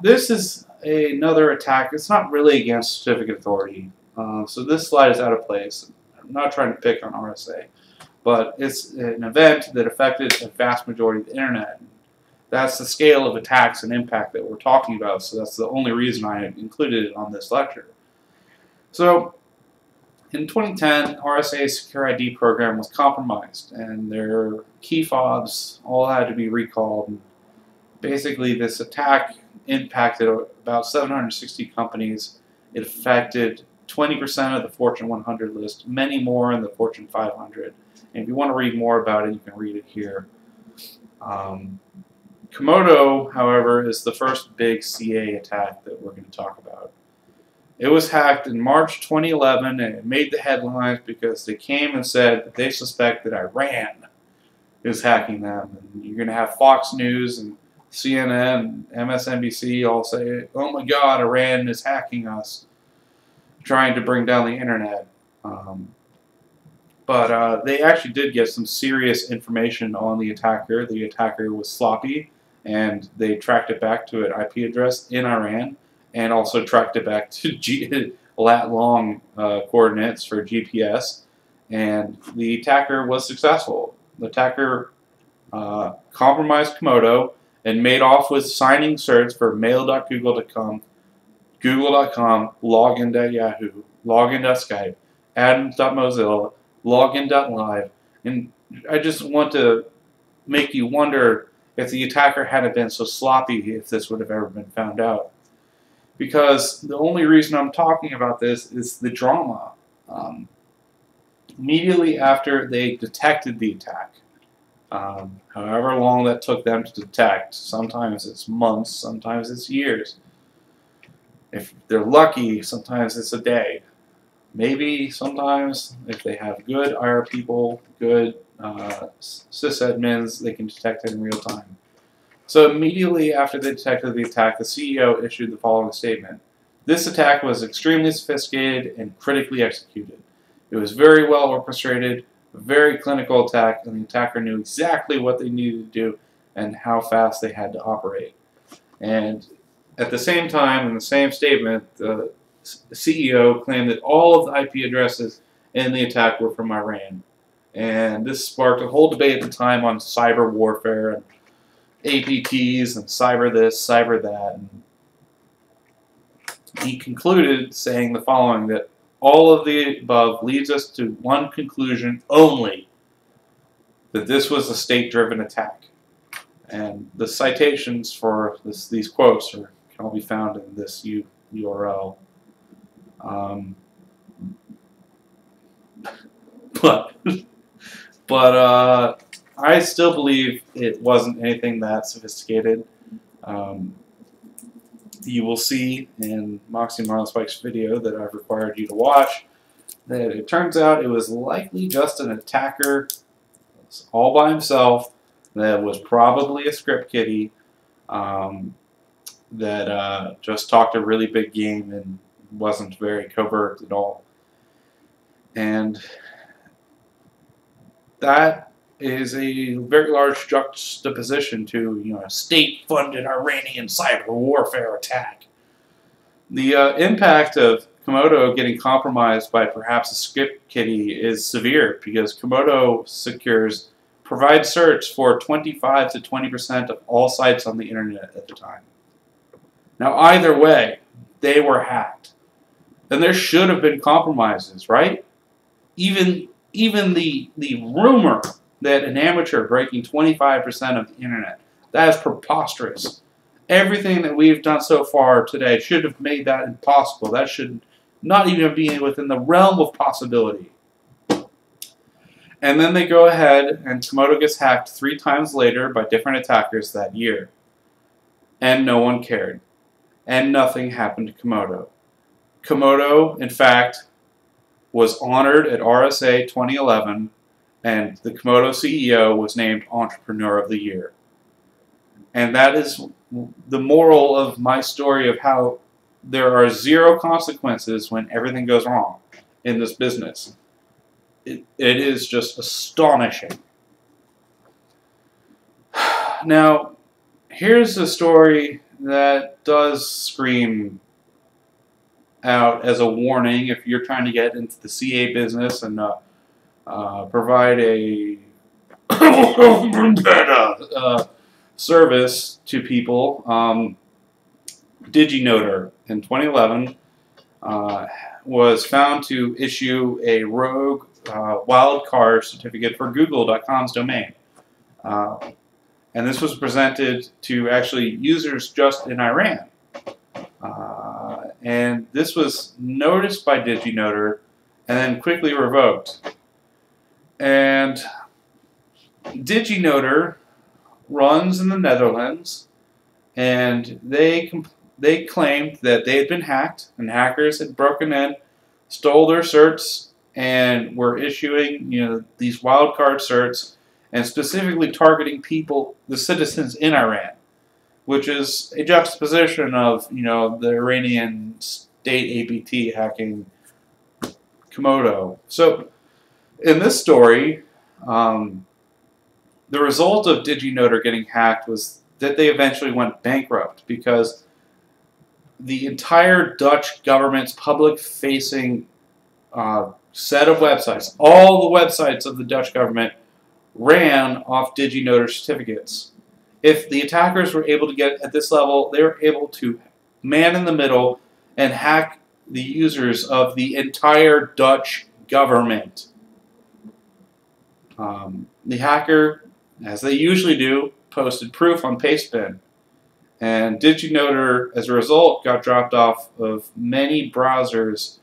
this is another attack. It's not really against certificate authority. So this slide is out of place. I'm not trying to pick on RSA, but it's an event that affected a vast majority of the internet. That's the scale of attacks and impact that we're talking about, so that's the only reason I included it on this lecture. So, in 2010, RSA's Secure ID program was compromised, and their key fobs all had to be recalled. And basically, this attack impacted about 760 companies. It affected 20% of the Fortune 100 list, many more in the Fortune 500. And if you want to read more about it, you can read it here. Comodo, however, is the first big CA attack that we're going to talk about. It was hacked in March 2011, and it made the headlines because they came and said that they suspect that Iran is hacking them. And you're going to have Fox News and CNN and MSNBC all say, oh my God, Iran is hacking us, trying to bring down the internet. But they actually did get some serious information on the attacker. The attacker was sloppy, and they tracked it back to an IP address in Iran, and also tracked it back to lat-long coordinates for GPS, and the attacker was successful. The attacker compromised Comodo and made off with signing certs for mail.google.com, google.com, login.yahoo, login.skype, adams.mozilla, login.live, and I just want to make you wonder if the attacker hadn't been so sloppy, if this would have ever been found out. Because the only reason I'm talking about this is the drama. Immediately after they detected the attack, however long that took them to detect, sometimes it's months, sometimes it's years. If they're lucky, sometimes it's a day. Maybe sometimes, if they have good IR people, good sysadmins, they can detect it in real time. So immediately after they detected the attack, the CEO issued the following statement. This attack was extremely sophisticated and critically executed. It was very well orchestrated, a very clinical attack, and the attacker knew exactly what they needed to do and how fast they had to operate. And at the same time, in the same statement, the CEO claimed that all of the IP addresses in the attack were from Iran. And this sparked a whole debate at the time on cyber warfare and APTs and cyber this, cyber that. And he concluded saying the following, that all of the above leads us to one conclusion only, that this was a state-driven attack. And the citations for these quotes can all be found in this URL. But I still believe it wasn't anything that sophisticated. You will see in Moxie Marlinspike's video that I've required you to watch that it turns out it was likely just an attacker all by himself that was probably a script kiddie that just talked a really big game and wasn't very covert at all. And that is a very large juxtaposition to a state-funded Iranian cyber warfare attack. The impact of Comodo getting compromised by perhaps a script kiddie is severe because Comodo provides search for 25 to 20% of all sites on the internet at the time. Now, either way, they were hacked. And there should have been compromises, right? Even the rumor that an amateur breaking 25% of the internet, that is preposterous. Everything that we've done so far today should have made that impossible. That should not even be within the realm of possibility. And then they go ahead and Comodo gets hacked 3 times later by different attackers that year. And no one cared. And nothing happened to Comodo. Comodo, in fact, was honored at RSA 2011, and the Comodo CEO was named Entrepreneur of the Year. And that is the moral of my story of how there are 0 consequences when everything goes wrong in this business. It is just astonishing. Now, here's a story that does scream out as a warning if you're trying to get into the CA business and provide a service to people. DigiNotar in 2011 was found to issue a rogue wildcard certificate for Google.com's domain. And this was presented to actually users just in Iran. And this was noticed by DigiNotar and then quickly revoked. And DigiNotar runs in the Netherlands, and they claimed that they had been hacked, and hackers had broken in, stole their certs, and were issuing these wildcard certs, and specifically targeting people, the citizens in Iran, which is a juxtaposition of the Iranian state APT hacking Comodo. So in this story, the result of DigiNotar getting hacked was that they eventually went bankrupt because the entire Dutch government's public-facing set of websites, all the websites of the Dutch government, ran off DigiNotar certificates. If the attackers were able to get at this level, they were able to man in the middle and hack the users of the entire Dutch government. The hacker, as they usually do, posted proof on Pastebin. And DigiNotar, as a result, got dropped off of many browsers'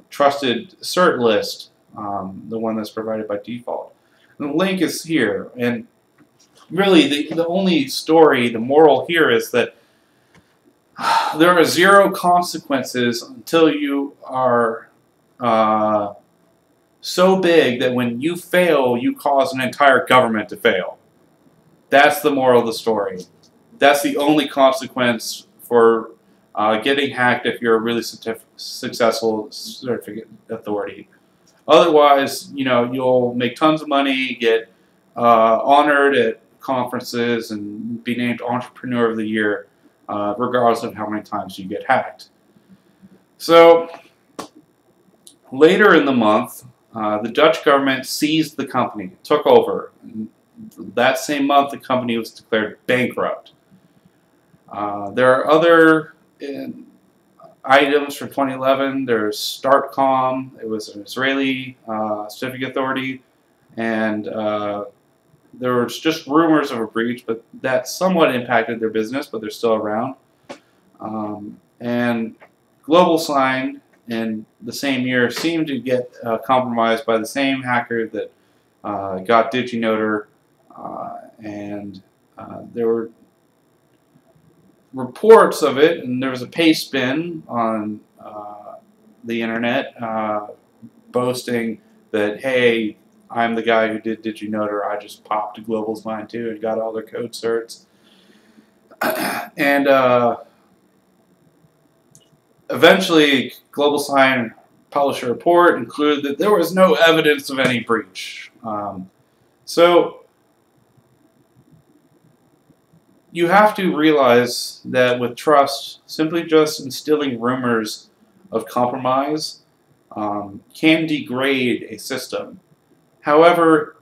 trusted cert list, the one that's provided by default. And the link is here. And really, the only story, the moral here is that there are 0 consequences until you are so big that when you fail, you cause an entire government to fail. That's the moral of the story. That's the only consequence for getting hacked if you're a really successful certificate authority. Otherwise, you'll make tons of money, get honored at conferences, and be named Entrepreneur of the Year, regardless of how many times you get hacked. So, later in the month, the Dutch government seized the company, took over. that same month, the company was declared bankrupt. There are other items from 2011. There's Startcom. It was an Israeli certificate authority, and there was just rumors of a breach, but that somewhat impacted their business, but they're still around. And GlobalSign in the same year seemed to get compromised by the same hacker that got DigiNotar, and there were reports of it, and there was a paste spin on the internet boasting that, hey, I'm the guy who did DigiNotar, I just popped GlobalSign too and got all their code certs. And eventually, GlobalSign published a report and concluded that there was no evidence of any breach. So you have to realize that with trust, simply just instilling rumors of compromise can degrade a system. However,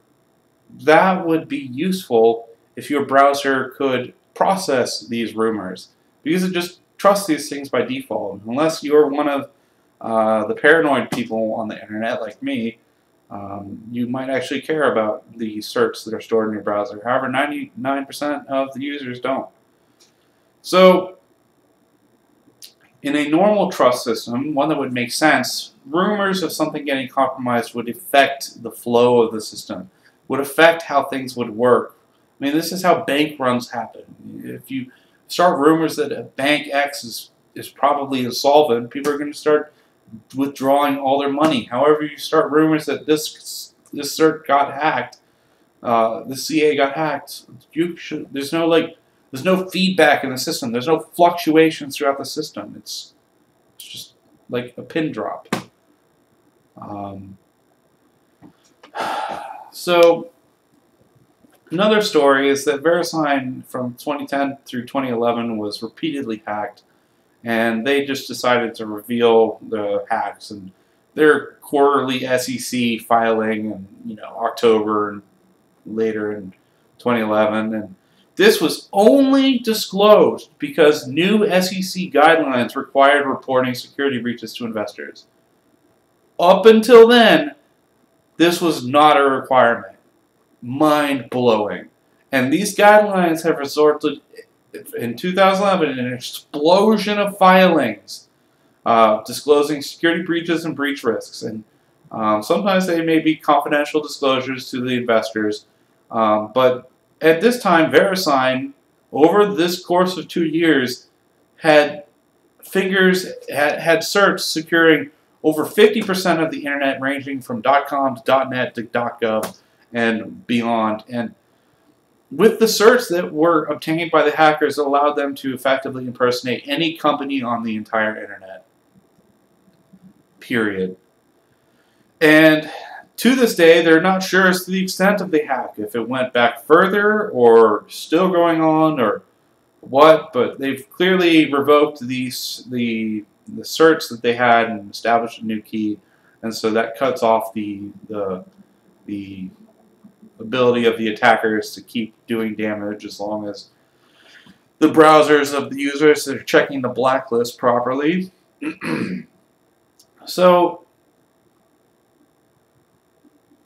that would be useful if your browser could process these rumors, because it just trusts these things by default. Unless you're one of the paranoid people on the internet like me, you might actually care about the certs that are stored in your browser. However, 99% of the users don't. So, in a normal trust system, one that would make sense, rumors of something getting compromised would affect the flow of the system, would affect how things would work. I mean, this is how bank runs happen. If you start rumors that a bank X is probably insolvent, people are going to start withdrawing all their money. However, you start rumors that this cert got hacked, the CA got hacked, there's no feedback in the system. There's no fluctuations throughout the system. It's just like a pin drop. So another story is that VeriSign from 2010 through 2011 was repeatedly hacked, and they just decided to reveal the hacks and their quarterly SEC filing in October and later in 2011. And this was only disclosed because new SEC guidelines required reporting security breaches to investors. Up until then, this was not a requirement. Mind-blowing. And these guidelines have resulted in 2011 in an explosion of filings disclosing security breaches and breach risks. And sometimes they may be confidential disclosures to the investors. But at this time, VeriSign, over this course of 2 years, had certs securing over 50% of the internet, ranging from .com to .net to .gov and beyond. And with the certs that were obtained by the hackers, it allowed them to effectively impersonate any company on the entire internet. Period. And to this day, they're not sure as to the extent of the hack, if it went back further or still going on or what, but they've clearly revoked the certs that they had and established a new key, and so that cuts off the ability of the attackers to keep doing damage as long as the browsers of the users are checking the blacklist properly. So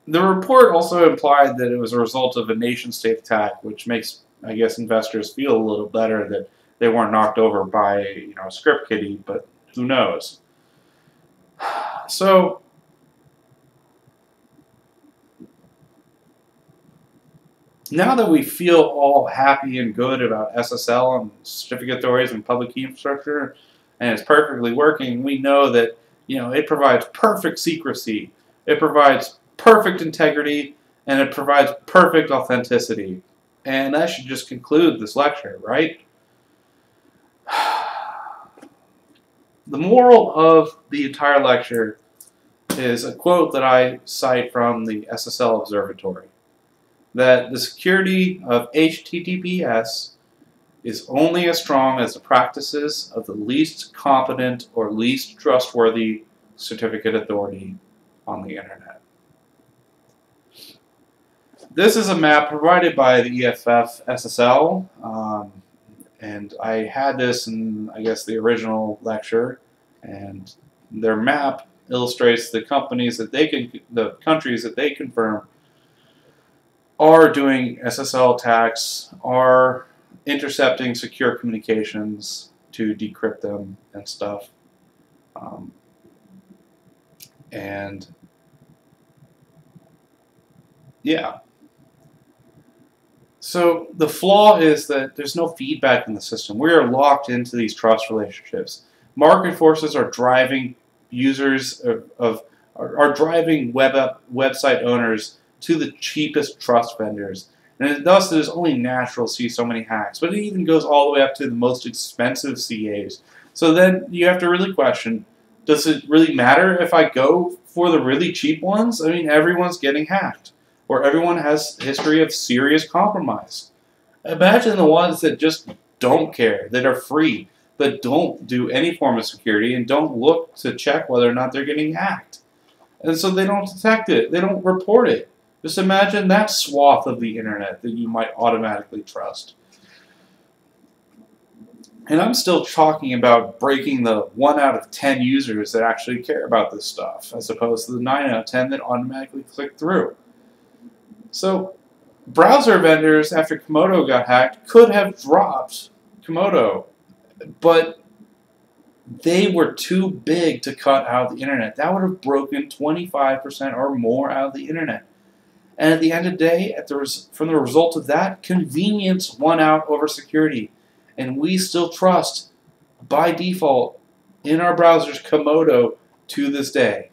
the report also implied that it was a result of a nation-state attack, which makes, I guess, investors feel a little better that they weren't knocked over by a script kiddie, but who knows? So now that we feel all happy and good about SSL and certificate authorities and public key infrastructure, and it's perfectly working, we know that it provides perfect secrecy, it provides perfect integrity, and it provides perfect authenticity. And that should just conclude this lecture, right? The moral of the entire lecture is a quote that I cite from the SSL Observatory, that the security of HTTPS is only as strong as the practices of the least competent or least trustworthy certificate authority on the internet. This is a map provided by the EFF SSL, and I had this in, I guess, the original lecture, and their map illustrates the countries that they confirm are doing SSL attacks, are intercepting secure communications to decrypt them and stuff. And yeah. So the flaw is that there's no feedback in the system. We are locked into these trust relationships. Market forces are driving users are driving website owners to the cheapest trust vendors. And thus it is only natural to see so many hacks. But it even goes all the way up to the most expensive CAs. So then you have to really question, does it really matter if I go for the really cheap ones? I mean, everyone's getting hacked, or everyone has a history of serious compromise. Imagine the ones that just don't care, that are free, that don't do any form of security and don't look to check whether or not they're getting hacked. And so they don't detect it, they don't report it. Just imagine that swath of the internet that you might automatically trust. And I'm still talking about breaking the 1 out of 10 users that actually care about this stuff, as opposed to the 9 out of 10 that automatically click through. So, browser vendors, after Komodo got hacked, could have dropped Komodo, but they were too big to cut out of the internet. That would have broken 25% or more out of the internet. And at the end of the day, from the result of that, convenience won out over security. And we still trust, by default, in our browsers, Komodo to this day.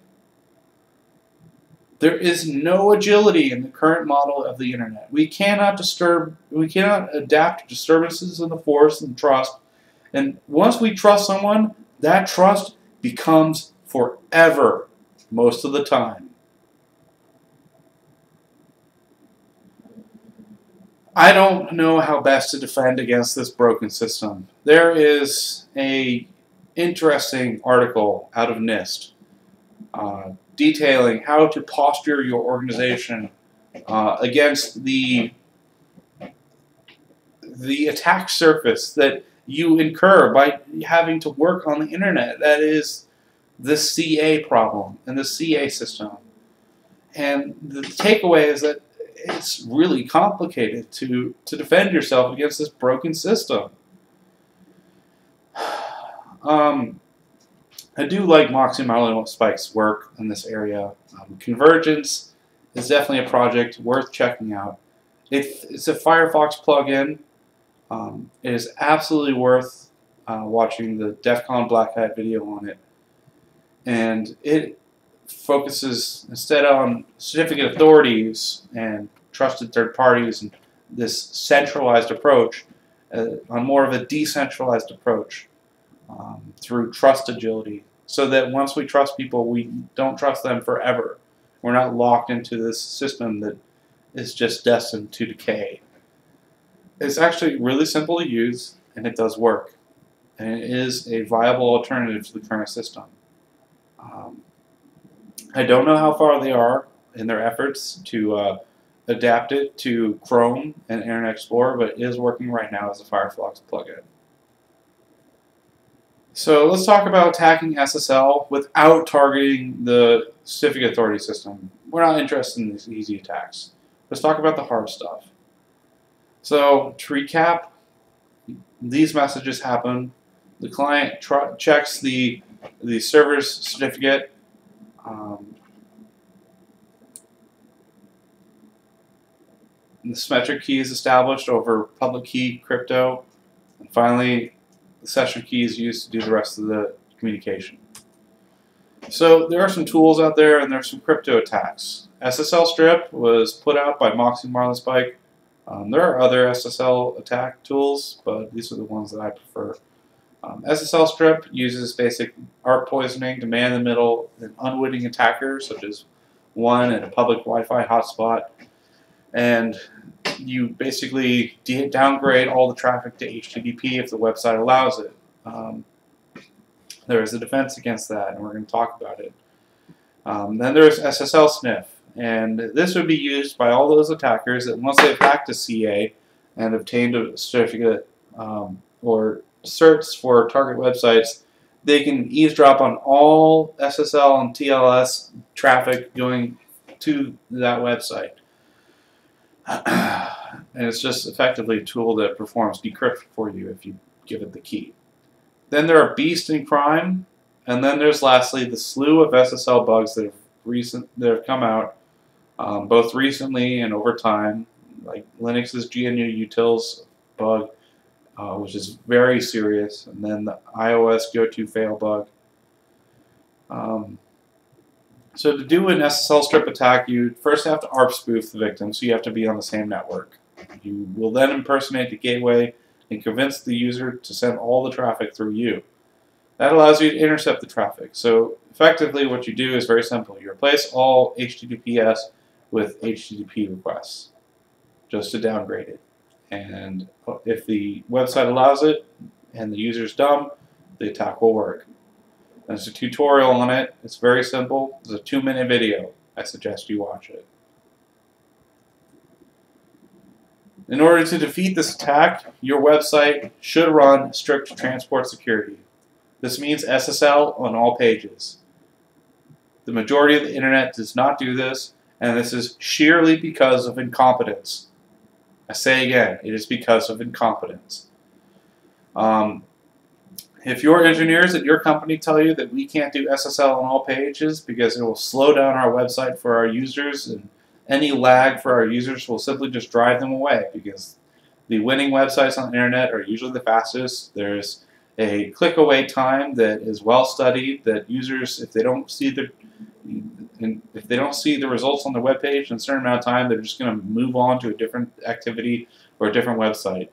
There is no agility in the current model of the internet. We cannot adapt to disturbances in the force and trust. And once we trust someone, that trust becomes forever most of the time. I don't know how best to defend against this broken system. There is an interesting article out of NIST detailing how to posture your organization against the attack surface that you incur by having to work on the internet. That is the CA problem and the CA system. And the takeaway is that it's really complicated to defend yourself against this broken system. I do like Moxie Marlinspike's work in this area. Convergence is definitely a project worth checking out. It's a Firefox plugin. It is absolutely worth watching the DEF CON Black Hat video on it. And it focuses instead on certificate authorities and trusted third parties and this centralized approach on more of a decentralized approach through trust agility, so that once we trust people, we don't trust them forever. We're not locked into this system that is just destined to decay. It's actually really simple to use, and it does work. And it is a viable alternative to the current system. I don't know how far they are in their efforts to adapt it to Chrome and Internet Explorer, but it is working right now as a Firefox plugin. So let's talk about attacking SSL without targeting the certificate authority system. We're not interested in these easy attacks. Let's talk about the hard stuff. So to recap, these messages happen. The client checks the server's certificate. The symmetric key is established over public key crypto. And finally, the session key is used to do the rest of the communication. So there are some tools out there, and there are some crypto attacks. SSL Strip was put out by Moxie Marlinspike. There are other SSL attack tools, but these are the ones that I prefer. SSL Strip uses basic ARP poisoning to man the middle an unwitting attacker, such as one at a public Wi-Fi hotspot, and you basically downgrade all the traffic to HTTP if the website allows it. There is a defense against that, and we're going to talk about it. Then there's SSL Sniff. And this would be used by all those attackers that once they've hacked a CA and obtained a certificate or certs for target websites, they can eavesdrop on all SSL and TLS traffic going to that website. And it's just effectively a tool that performs decryption for you if you give it the key. Then there are Beast and Crime, and then there's lastly the slew of SSL bugs that have come out, both recently and over time, like Linux's GNU utils bug, which is very serious, and then the iOS GoToFail bug. So to do an SSL strip attack, you first have to ARP spoof the victim, so you have to be on the same network. You will then impersonate the gateway and convince the user to send all the traffic through you. That allows you to intercept the traffic. So effectively what you do is very simple. You replace all HTTPS with HTTP requests, just to downgrade it. And if the website allows it and the user's dumb, the attack will work. There's a tutorial on it. It's very simple. It's a 2-minute video. I suggest you watch it. In order to defeat this attack, your website should run strict transport security. This means SSL on all pages. The majority of the internet does not do this, and this is sheerly because of incompetence. I say again, it is because of incompetence. If your engineers at your company tell you that we can't do SSL on all pages because it will slow down our website for our users, and any lag for our users will simply just drive them away, because the winning websites on the internet are usually the fastest. There's a click-away time that is well studied, that users, if they don't see the results on their web page in a certain amount of time, they're just going to move on to a different activity or a different website.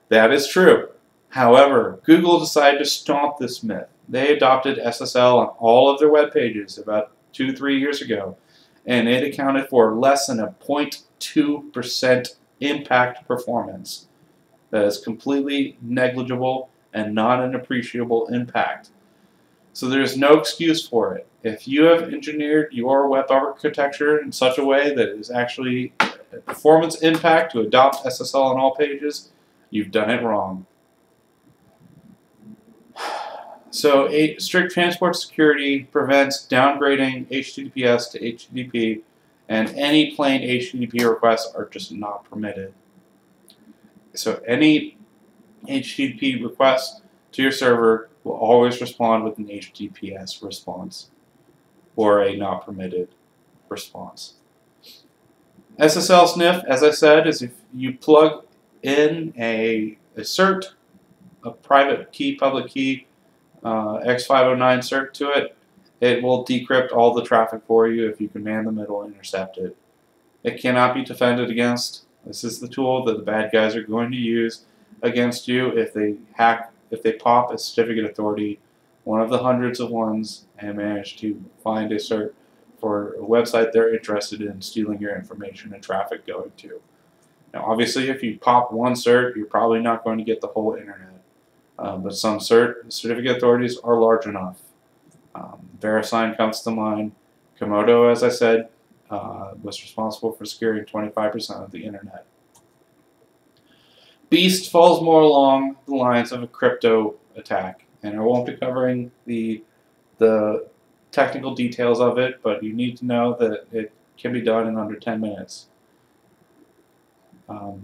That is true. However, Google decided to stomp this myth. They adopted SSL on all of their web pages about 2-3 years ago, and it accounted for less than a 0.2% impact performance. That is completely negligible and not an appreciable impact. So there's no excuse for it. If you have engineered your web architecture in such a way that it is actually a performance impact to adopt SSL on all pages, you've done it wrong. So strict transport security prevents downgrading HTTPS to HTTP, and any plain HTTP requests are just not permitted. So any HTTP request to your server will always respond with an HTTPS response or a not permitted response. SSL sniff, as I said, is if you plug in a cert, a private key, public key, X509 cert to it, it will decrypt all the traffic for you. If you can man them, it will intercept it. It cannot be defended against. This is the tool that the bad guys are going to use against you if they pop a certificate authority, one of the hundreds of ones, and manage to find a cert for a website they're interested in stealing your information and traffic going to. Now, obviously, if you pop one cert, you're probably not going to get the whole internet. But some certificate authorities are large enough. VeriSign comes to mind. Komodo, as I said, was responsible for securing 25% of the internet. Beast falls more along the lines of a crypto attack, and I won't be covering the technical details of it, but you need to know that it can be done in under 10 minutes.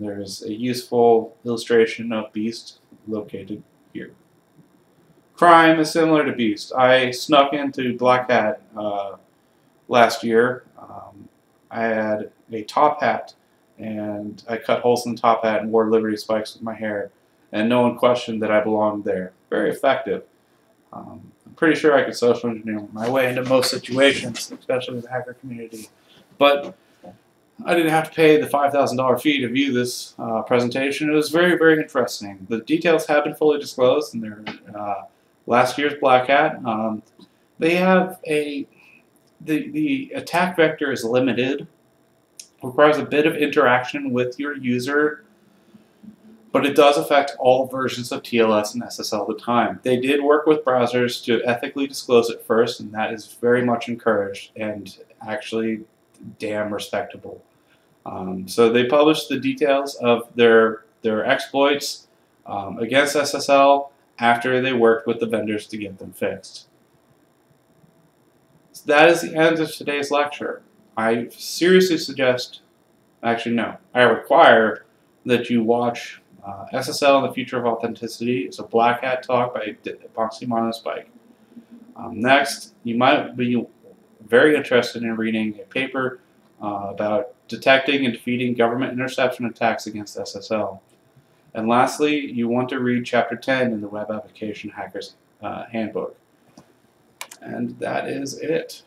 There's a useful illustration of Beast located here. Crime is similar to Beast. I snuck into Black Hat last year. I had a top hat, and I cut holes in the top hat and wore Liberty spikes with my hair, and no one questioned that I belonged there. Very effective. I'm pretty sure I could social engineer my way into most situations, especially in the hacker community. But I didn't have to pay the $5,000 fee to view this presentation. It was very, very interesting. The details have been fully disclosed in their last year's Black Hat. They have the attack vector is limited, requires a bit of interaction with your user, but it does affect all versions of TLS and SSL at the time. They did work with browsers to ethically disclose it first, and that is very much encouraged. And actually, damn respectable. So they published the details of their exploits against SSL after they worked with the vendors to get them fixed. So that is the end of today's lecture. I seriously suggest, actually no, I require that you watch SSL and the Future of Authenticity. It's a Black Hat talk by Epoxy Monospike. Next, you might be very interested in reading a paper about detecting and defeating government interception attacks against SSL. And lastly, you want to read Chapter 10 in the Web Application Hackers Handbook. And that is it.